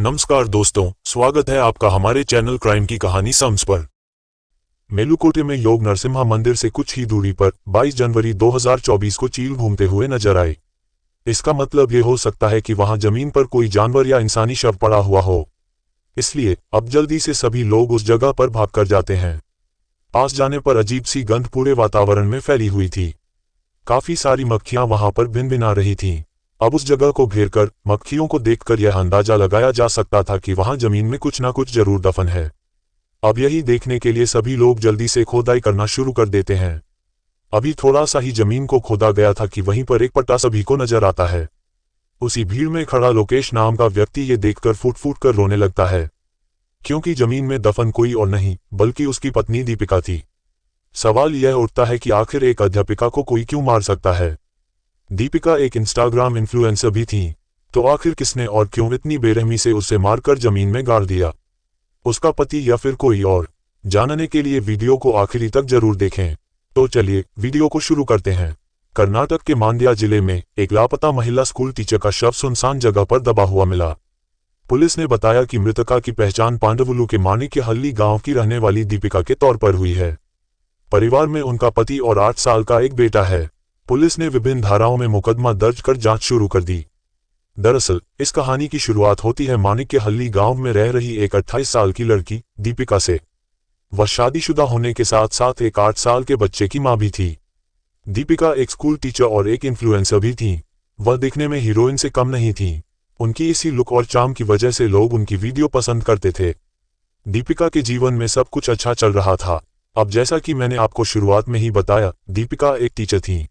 नमस्कार दोस्तों, स्वागत है आपका हमारे चैनल क्राइम की कहानी सम्स पर। मेलुकोटे में योग नरसिम्हा मंदिर से कुछ ही दूरी पर 22 जनवरी 2024 को चील घूमते हुए नजर आए। इसका मतलब ये हो सकता है कि वहां जमीन पर कोई जानवर या इंसानी शव पड़ा हुआ हो। इसलिए अब जल्दी से सभी लोग उस जगह पर भागकर जाते हैं। पास जाने पर अजीब सी गंध पूरे वातावरण में फैली हुई थी। काफी सारी मक्खियां वहां पर भिनभिना रही थीं। अब उस जगह को घेरकर मक्खियों को देखकर यह अंदाजा लगाया जा सकता था कि वहां जमीन में कुछ ना कुछ जरूर दफन है। अब यही देखने के लिए सभी लोग जल्दी से खोदाई करना शुरू कर देते हैं। अभी थोड़ा सा ही जमीन को खोदा गया था कि वहीं पर एक पट्टा सभी को नजर आता है। उसी भीड़ में खड़ा लोकेश नाम का व्यक्ति ये देखकर फूट फूट कर रोने लगता है, क्योंकि जमीन में दफन कोई और नहीं बल्कि उसकी पत्नी दीपिका थी। सवाल यह उठता है कि आखिर एक अध्यापिका को कोई क्यों मार सकता है। दीपिका एक इंस्टाग्राम इन्फ्लुएंसर भी थी, तो आखिर किसने और क्यों इतनी बेरहमी से उसे मारकर जमीन में गाड़ दिया? उसका पति या फिर कोई और? जानने के लिए वीडियो को आखिरी तक जरूर देखें। तो चलिए वीडियो को शुरू करते हैं। कर्नाटक के मांड्या जिले में एक लापता महिला स्कूल टीचर का शव सुनसान जगह पर दबा हुआ मिला। पुलिस ने बताया कि मृतका की पहचान पांडवुलु के माणिक्यहल्ली गांव की रहने वाली दीपिका के तौर पर हुई है। परिवार में उनका पति और 8 साल का एक बेटा है। पुलिस ने विभिन्न धाराओं में मुकदमा दर्ज कर जांच शुरू कर दी। दरअसल इस कहानी की शुरुआत होती है माणिक्यहल्ली गांव में रह रही एक 28 साल की लड़की दीपिका से। वह शादीशुदा होने के साथ साथ एक 8 साल के बच्चे की मां भी थी। दीपिका एक स्कूल टीचर और एक इन्फ्लुएंसर भी थी। वह दिखने में हीरोइन से कम नहीं थी। उनकी इसी लुक और चार्म की वजह से लोग उनकी वीडियो पसंद करते थे। दीपिका के जीवन में सब कुछ अच्छा चल रहा था। अब जैसा कि मैंने आपको शुरुआत में ही बताया, दीपिका एक टीचर थी।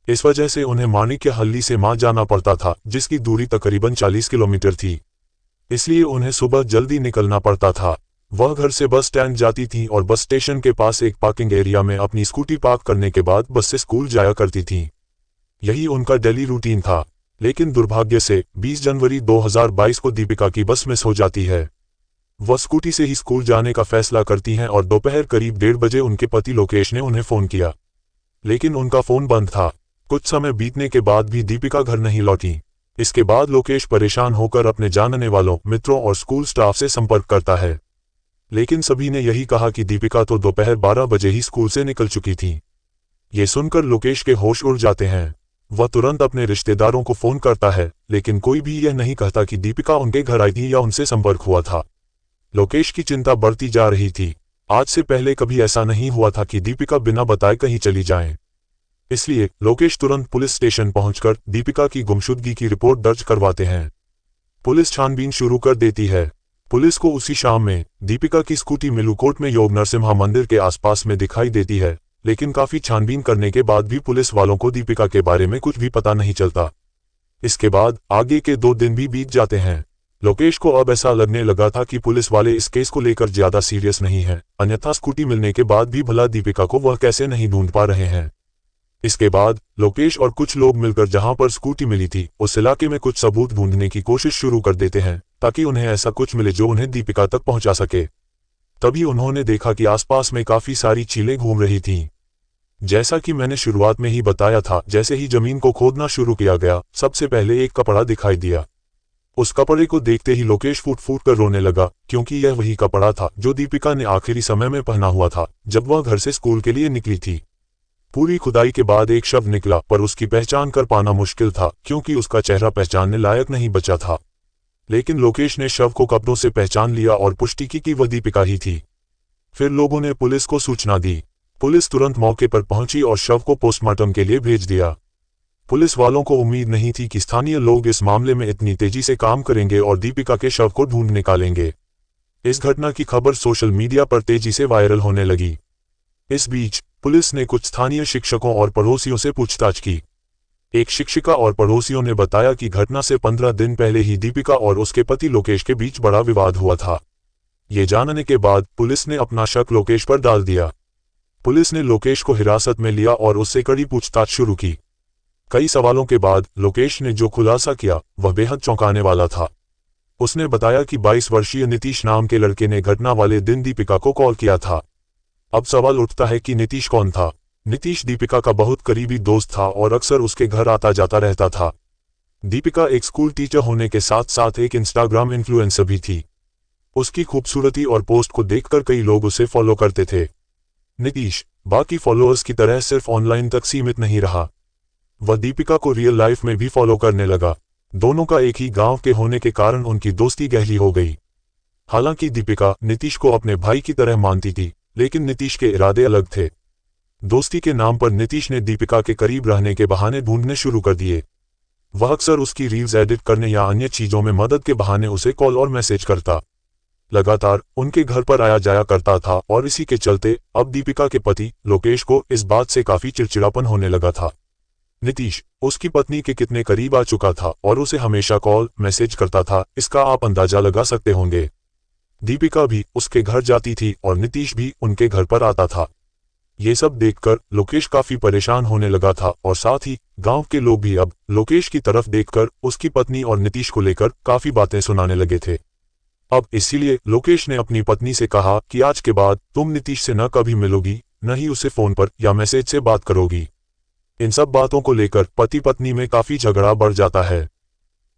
इस वजह से उन्हें माणिक्यहल्ली से मां जाना पड़ता था, जिसकी दूरी तकरीबन 40 किलोमीटर थी। इसलिए उन्हें सुबह जल्दी निकलना पड़ता था। वह घर से बस स्टैंड जाती थी और बस स्टेशन के पास एक पार्किंग एरिया में अपनी स्कूटी पार्क करने के बाद बस से स्कूल जाया करती थी। यही उनका डेली रूटीन था। लेकिन दुर्भाग्य से 20 जनवरी 2022 को दीपिका की बस मिस हो जाती है। वह स्कूटी से ही स्कूल जाने का फैसला करती हैं और दोपहर करीब 1:30 बजे उनके पति लोकेश ने उन्हें फोन किया, लेकिन उनका फोन बंद था। कुछ समय बीतने के बाद भी दीपिका घर नहीं लौटी। इसके बाद लोकेश परेशान होकर अपने जानने वालों, मित्रों और स्कूल स्टाफ से संपर्क करता है, लेकिन सभी ने यही कहा कि दीपिका तो दोपहर 12 बजे ही स्कूल से निकल चुकी थी। ये सुनकर लोकेश के होश उड़ जाते हैं। वह तुरंत अपने रिश्तेदारों को फोन करता है, लेकिन कोई भी यह नहीं कहता कि दीपिका उनके घर आई थी या उनसे संपर्क हुआ था। लोकेश की चिंता बढ़ती जा रही थी। आज से पहले कभी ऐसा नहीं हुआ था कि दीपिका बिना बताए कहीं चली जाए। इसलिए लोकेश तुरंत पुलिस स्टेशन पहुंचकर दीपिका की गुमशुदगी की रिपोर्ट दर्ज करवाते हैं। पुलिस छानबीन शुरू कर देती है। पुलिस को उसी शाम में दीपिका की स्कूटी मेलुकोट में योग नरसिम्हा मंदिर के आसपास में दिखाई देती है, लेकिन काफी छानबीन करने के बाद भी पुलिस वालों को दीपिका के बारे में कुछ भी पता नहीं चलता। इसके बाद आगे के 2 दिन भी बीत जाते हैं। लोकेश को अब ऐसा लगने लगा था कि पुलिस वाले इस केस को लेकर ज्यादा सीरियस नहीं है, अन्यथा स्कूटी मिलने के बाद भी भला दीपिका को वह कैसे नहीं ढूंढ पा रहे हैं। इसके बाद लोकेश और कुछ लोग मिलकर जहां पर स्कूटी मिली थी उस इलाके में कुछ सबूत ढूंढने की कोशिश शुरू कर देते हैं, ताकि उन्हें ऐसा कुछ मिले जो उन्हें दीपिका तक पहुंचा सके। तभी उन्होंने देखा कि आसपास में काफी सारी चीलें घूम रही थीं। जैसा कि मैंने शुरुआत में ही बताया था, जैसे ही जमीन को खोदना शुरू किया गया, सबसे पहले एक कपड़ा दिखाई दिया। उस कपड़े को देखते ही लोकेश फूट फूट कर रोने लगा, क्योंकि यह वही कपड़ा था जो दीपिका ने आखिरी समय में पहना हुआ था जब वह घर से स्कूल के लिए निकली थी। पूरी खुदाई के बाद एक शव निकला, पर उसकी पहचान कर पाना मुश्किल था, क्योंकि उसका चेहरा पहचानने लायक नहीं बचा था। लेकिन लोकेश ने शव को कपड़ों से पहचान लिया और पुष्टि की कि वह दीपिका ही थी। फिर लोगों ने पुलिस को सूचना दी। पुलिस तुरंत मौके पर पहुंची और शव को पोस्टमार्टम के लिए भेज दिया। पुलिस वालों को उम्मीद नहीं थी कि स्थानीय लोग इस मामले में इतनी तेजी से काम करेंगे और दीपिका के शव को ढूंढ निकालेंगे। इस घटना की खबर सोशल मीडिया पर तेजी से वायरल होने लगी। इस बीच पुलिस ने कुछ स्थानीय शिक्षकों और पड़ोसियों से पूछताछ की। एक शिक्षिका और पड़ोसियों ने बताया कि घटना से 15 दिन पहले ही दीपिका और उसके पति लोकेश के बीच बड़ा विवाद हुआ था। ये जानने के बाद पुलिस ने अपना शक लोकेश पर डाल दिया। पुलिस ने लोकेश को हिरासत में लिया और उससे कड़ी पूछताछ शुरू की। कई सवालों के बाद लोकेश ने जो खुलासा किया वह बेहद चौंकाने वाला था। उसने बताया कि 22 वर्षीय नीतीश नाम के लड़के ने घटना वाले दिन दीपिका को कॉल किया था। अब सवाल उठता है कि नीतीश कौन था? नीतीश दीपिका का बहुत करीबी दोस्त था और अक्सर उसके घर आता जाता रहता था। दीपिका एक स्कूल टीचर होने के साथ साथ एक इंस्टाग्राम इन्फ्लुएंसर भी थी। उसकी खूबसूरती और पोस्ट को देखकर कई लोग उसे फॉलो करते थे। नीतीश बाकी फॉलोअर्स की तरह सिर्फ ऑनलाइन तक सीमित नहीं रहा, वह दीपिका को रियल लाइफ में भी फॉलो करने लगा। दोनों का एक ही गांव के होने के कारण उनकी दोस्ती गहरी हो गई। हालांकि दीपिका नीतीश को अपने भाई की तरह मानती थी, लेकिन नीतीश के इरादे अलग थे। दोस्ती के नाम पर नीतीश ने दीपिका के करीब रहने के बहाने ढूंढने शुरू कर दिए। वह अक्सर उसकी रील्स एडिट करने या अन्य चीजों में मदद के बहाने उसे कॉल और मैसेज करता। लगातार उनके घर पर आया जाया करता था और इसी के चलते अब दीपिका के पति लोकेश को इस बात से काफी चिड़चिड़ापन होने लगा था। नीतीश उसकी पत्नी के कितने करीब आ चुका था और उसे हमेशा कॉल मैसेज करता था, इसका आप अंदाजा लगा सकते होंगे। दीपिका भी उसके घर जाती थी और नीतीश भी उनके घर पर आता था। ये सब देखकर लोकेश काफी परेशान होने लगा था और साथ ही गांव के लोग भी अब लोकेश की तरफ देखकर उसकी पत्नी और नीतीश को लेकर काफी बातें सुनाने लगे थे। अब इसीलिए लोकेश ने अपनी पत्नी से कहा कि आज के बाद तुम नीतीश से न कभी मिलोगी, न ही उसे फोन पर या मैसेज से बात करोगी। इन सब बातों को लेकर पति पत्नी में काफी झगड़ा बढ़ जाता है।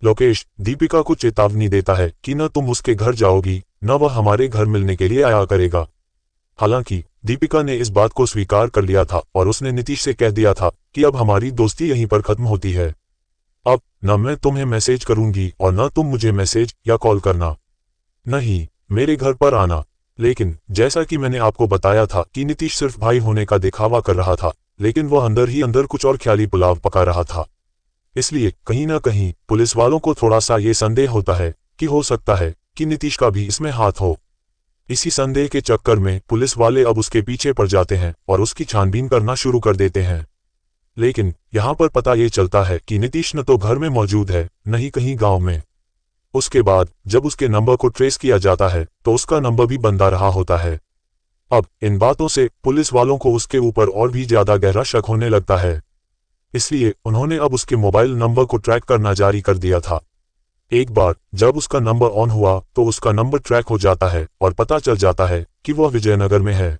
लोकेश दीपिका को चेतावनी देता है कि न तुम उसके घर जाओगी, न वह हमारे घर मिलने के लिए आया करेगा। हालांकि दीपिका ने इस बात को स्वीकार कर लिया था और उसने नीतीश से कह दिया था कि अब हमारी दोस्ती यहीं पर खत्म होती है। अब न मैं तुम्हें मैसेज करूंगी और न तुम मुझे मैसेज या कॉल करना, नहीं मेरे घर पर आना। लेकिन जैसा कि मैंने आपको बताया था कि नीतीश सिर्फ भाई होने का दिखावा कर रहा था, लेकिन वह अंदर ही अंदर कुछ और ख्याली पुलाव पका रहा था। इसलिए कहीं ना कहीं पुलिस वालों को थोड़ा सा ये संदेह होता है कि हो सकता है कि नीतीश का भी इसमें हाथ हो। इसी संदेह के चक्कर में पुलिस वाले अब उसके पीछे पड़ जाते हैं और उसकी छानबीन करना शुरू कर देते हैं। लेकिन यहाँ पर पता ये चलता है कि नीतीश न तो घर में मौजूद है, न ही कहीं गांव में। उसके बाद जब उसके नंबर को ट्रेस किया जाता है तो उसका नंबर भी बंद आ रहा होता है। अब इन बातों से पुलिस वालों को उसके ऊपर और भी ज्यादा गहरा शक होने लगता है। इसलिए उन्होंने अब उसके मोबाइल नंबर को ट्रैक करना जारी कर दिया था। एक बार जब उसका नंबर ऑन हुआ तो उसका नंबर ट्रैक हो जाता है और पता चल जाता है कि वह विजयनगर में है।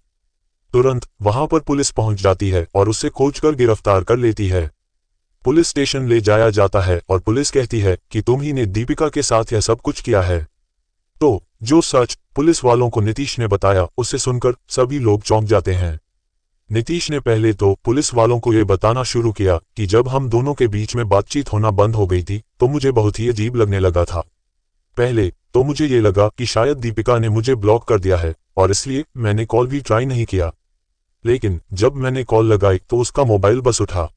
तुरंत वहां पर पुलिस पहुंच जाती है और उसे खोजकर गिरफ्तार कर लेती है। पुलिस स्टेशन ले जाया जाता है और पुलिस कहती है कि तुम ही ने दीपिका के साथ यह सब कुछ किया है। तो जो सच पुलिस वालों को नीतीश ने बताया उसे सुनकर सभी लोग चौंक जाते हैं। नीतीश ने पहले तो पुलिस वालों को यह बताना शुरू किया कि जब हम दोनों के बीच में बातचीत होना बंद हो गई थी तो मुझे बहुत ही अजीब लगने लगा था। पहले तो मुझे ये लगा कि शायद दीपिका ने मुझे ब्लॉक कर दिया है और इसलिए मैंने कॉल भी ट्राई नहीं किया। लेकिन जब मैंने कॉल लगाई तो उसका मोबाइल बस उठा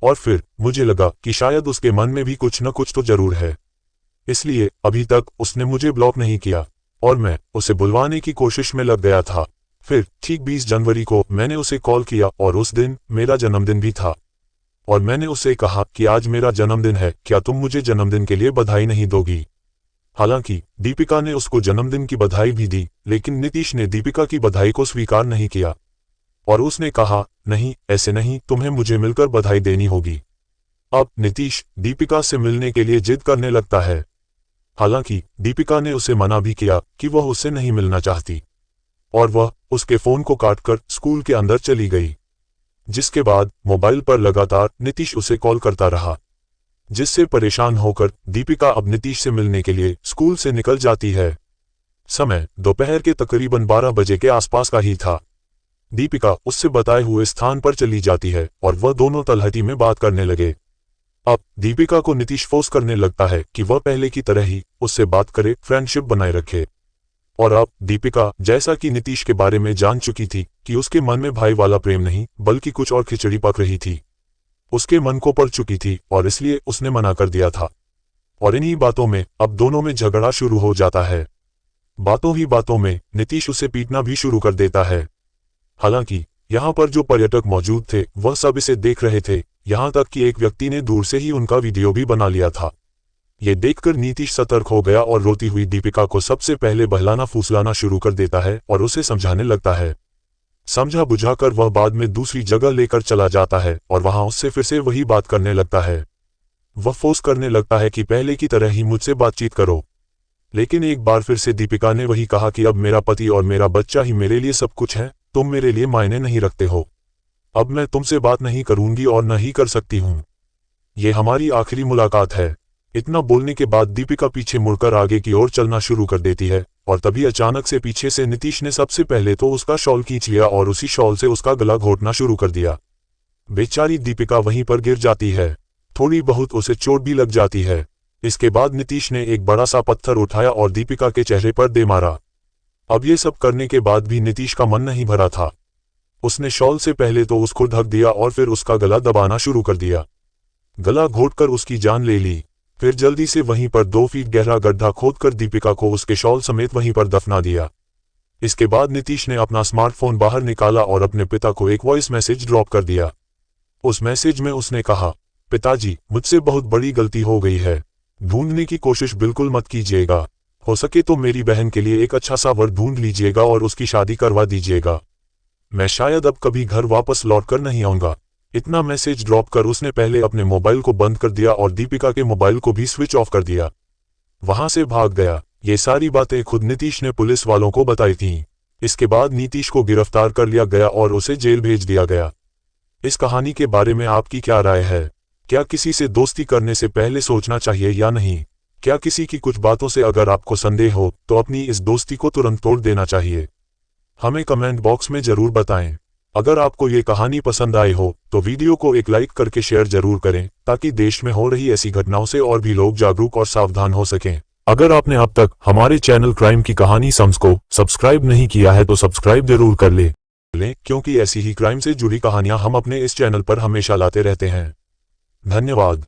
और फिर मुझे लगा कि शायद उसके मन में भी कुछ न कुछ तो जरूर है, इसलिए अभी तक उसने मुझे ब्लॉक नहीं किया और मैं उसे बुलवाने की कोशिश में लग गया था। फिर ठीक 20 जनवरी को मैंने उसे कॉल किया और उस दिन मेरा जन्मदिन भी था और मैंने उसे कहा कि आज मेरा जन्मदिन है, क्या तुम मुझे जन्मदिन के लिए बधाई नहीं दोगी। हालांकि दीपिका ने उसको जन्मदिन की बधाई भी दी, लेकिन नीतीश ने दीपिका की बधाई को स्वीकार नहीं किया और उसने कहा नहीं ऐसे नहीं, तुम्हें मुझे मिलकर बधाई देनी होगी। अब नीतीश दीपिका से मिलने के लिए जिद करने लगता है। हालांकि दीपिका ने उसे मना भी किया कि वह उससे नहीं मिलना चाहती और वह उसके फोन को काटकर स्कूल के अंदर चली गई। जिसके बाद मोबाइल पर लगातार नीतीश उसे कॉल करता रहा, जिससे परेशान होकर दीपिका अब नीतीश से मिलने के लिए स्कूल से निकल जाती है। समय दोपहर के तकरीबन 12 बजे के आसपास का ही था। दीपिका उससे बताए हुए स्थान पर चली जाती है और वह दोनों तलहटी में बात करने लगे। अब दीपिका को नीतीश फोर्स करने लगता है कि वह पहले की तरह ही उससे बात करे, फ्रेंडशिप बनाए रखे। और अब दीपिका जैसा कि नीतीश के बारे में जान चुकी थी कि उसके मन में भाई वाला प्रेम नहीं बल्कि कुछ और खिचड़ी पक रही थी, उसके मन को पड़ चुकी थी और इसलिए उसने मना कर दिया था। और इन्हीं बातों में अब दोनों में झगड़ा शुरू हो जाता है। बातों ही बातों में नीतीश उसे पीटना भी शुरू कर देता है। हालांकि यहाँ पर जो पर्यटक मौजूद थे वह सब इसे देख रहे थे, यहाँ तक कि एक व्यक्ति ने दूर से ही उनका वीडियो भी बना लिया था। ये देखकर नीतीश सतर्क हो गया और रोती हुई दीपिका को सबसे पहले बहलाना फुसलाना शुरू कर देता है और उसे समझाने लगता है। समझा बुझाकर वह बाद में दूसरी जगह लेकर चला जाता है और वहां उससे फिर से वही बात करने लगता है। वह फोर्स करने लगता है कि पहले की तरह ही मुझसे बातचीत करो। लेकिन एक बार फिर से दीपिका ने वही कहा कि अब मेरा पति और मेरा बच्चा ही मेरे लिए सब कुछ है, तुम मेरे लिए मायने नहीं रखते हो। अब मैं तुमसे बात नहीं करूंगी और न ही कर सकती हूं। ये हमारी आखिरी मुलाकात है। इतना बोलने के बाद दीपिका पीछे मुड़कर आगे की ओर चलना शुरू कर देती है और तभी अचानक से पीछे से नीतीश ने सबसे पहले तो उसका शॉल खींच लिया और उसी शॉल से उसका गला घोंटना शुरू कर दिया। बेचारी दीपिका वहीं पर गिर जाती है। थोड़ी बहुत उसे चोट भी लग जाती है। इसके बाद नीतीश ने एक बड़ा सा पत्थर उठाया और दीपिका के चेहरे पर दे मारा। अब ये सब करने के बाद भी नीतीश का मन नहीं भरा था। उसने शॉल से पहले तो उसको ढक दिया और फिर उसका गला दबाना शुरू कर दिया। गला घोंटकर उसकी जान ले ली। फिर जल्दी से वहीं पर 2 फीट गहरा गड्ढा खोदकर दीपिका को उसके शॉल समेत वहीं पर दफना दिया। इसके बाद नीतीश ने अपना स्मार्टफोन बाहर निकाला और अपने पिता को एक वॉइस मैसेज ड्रॉप कर दिया। उस मैसेज में उसने कहा, पिताजी, मुझसे बहुत बड़ी गलती हो गई है। ढूंढने की कोशिश बिल्कुल मत कीजिएगा। हो सके तो मेरी बहन के लिए एक अच्छा सा वर ढूंढ लीजिएगा और उसकी शादी करवा दीजिएगा। मैं शायद अब कभी घर वापस लौटकर नहीं आऊंगा। इतना मैसेज ड्रॉप कर उसने पहले अपने मोबाइल को बंद कर दिया और दीपिका के मोबाइल को भी स्विच ऑफ कर दिया। वहां से भाग गया। ये सारी बातें खुद नीतीश ने पुलिस वालों को बताई थीं। इसके बाद नीतीश को गिरफ्तार कर लिया गया और उसे जेल भेज दिया गया। इस कहानी के बारे में आपकी क्या राय है? क्या किसी से दोस्ती करने से पहले सोचना चाहिए या नहीं? क्या किसी की कुछ बातों से अगर आपको संदेह हो तो अपनी इस दोस्ती को तुरंत तोड़ देना चाहिए? हमें कमेंट बॉक्स में जरूर बताएं। अगर आपको ये कहानी पसंद आई हो तो वीडियो को एक लाइक करके शेयर जरूर करें ताकि देश में हो रही ऐसी घटनाओं से और भी लोग जागरूक और सावधान हो सकें। अगर आपने अब तक हमारे चैनल क्राइम की कहानी सम्स को सब्सक्राइब नहीं किया है तो सब्सक्राइब जरूर कर लें, क्योंकि ऐसी ही क्राइम से जुड़ी कहानियां हम अपने इस चैनल पर हमेशा लाते रहते हैं। धन्यवाद।